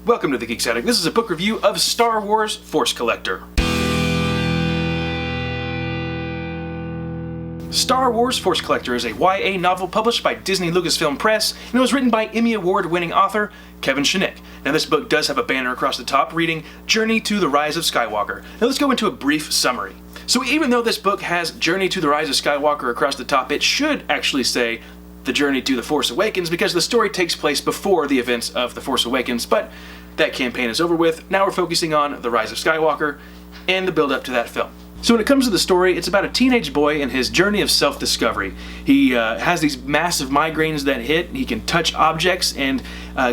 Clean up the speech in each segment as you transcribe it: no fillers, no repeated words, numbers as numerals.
Welcome to The Geeks Attic. This is a book review of Star Wars Force Collector. Star Wars Force Collector is a YA novel published by Disney Lucasfilm Press, and it was written by Emmy Award-winning author Kevin Shinick. Now this book does have a banner across the top reading, Journey to the Rise of Skywalker. Now let's go into a brief summary. So even though this book has Journey to the Rise of Skywalker across the top, it should actually say The Journey to the Force Awakens, because the story takes place before the events of The Force Awakens, but that campaign is over with. Now we're focusing on The Rise of Skywalker and the build-up to that film. So when it comes to the story, it's about a teenage boy and his journey of self-discovery. He has these massive migraines that hit, he can touch objects, and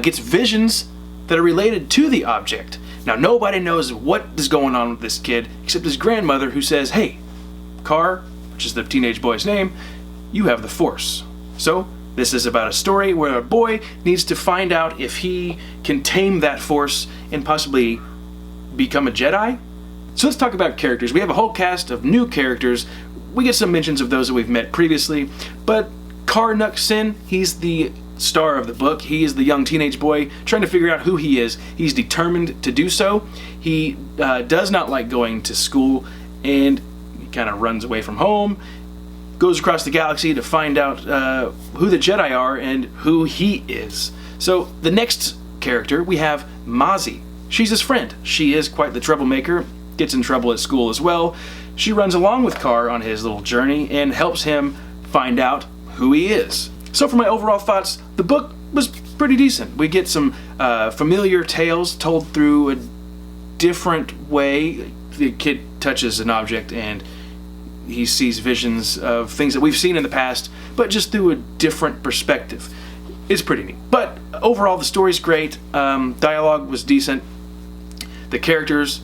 gets visions that are related to the object. Now nobody knows what is going on with this kid, except his grandmother, who says, "Hey, Car," which is the teenage boy's name, "you have the Force." So this is about a story where a boy needs to find out if he can tame that Force and possibly become a Jedi. So let's talk about characters. We have a whole cast of new characters. We get some mentions of those that we've met previously, but Karnuk Sin, he's the star of the book. He is the young teenage boy trying to figure out who he is. He's determined to do so. He does not like going to school, and he kind of runs away from home, goes across the galaxy to find out who the Jedi are and who he is. So the next character, we have Maisie. She's his friend. She is quite the troublemaker, gets in trouble at school as well. She runs along with Car on his little journey and helps him find out who he is. So for my overall thoughts, the book was pretty decent. We get some familiar tales told through a different way. The kid touches an object and he sees visions of things that we've seen in the past, but just through a different perspective. It's pretty neat. But overall, the story's great. Dialogue was decent. The characters,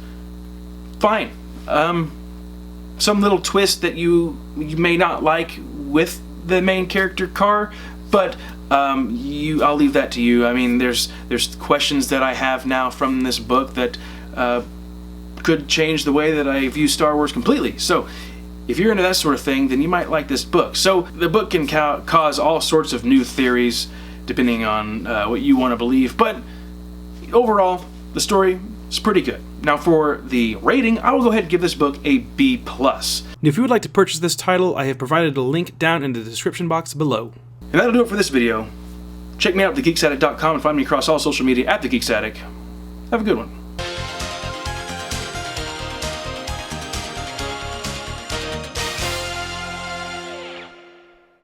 fine. Some little twist that you may not like with the main character Car, but I'll leave that to you. I mean, there's questions that I have now from this book that could change the way that I view Star Wars completely. So if you're into that sort of thing, then you might like this book. So the book can cause all sorts of new theories depending on what you want to believe, but overall, the story is pretty good. Now for the rating, I will go ahead and give this book a B+. If you would like to purchase this title, I have provided a link down in the description box below. And that'll do it for this video. Check me out at TheGeeksAttic.com and find me across all social media at TheGeeksAttic. Have a good one.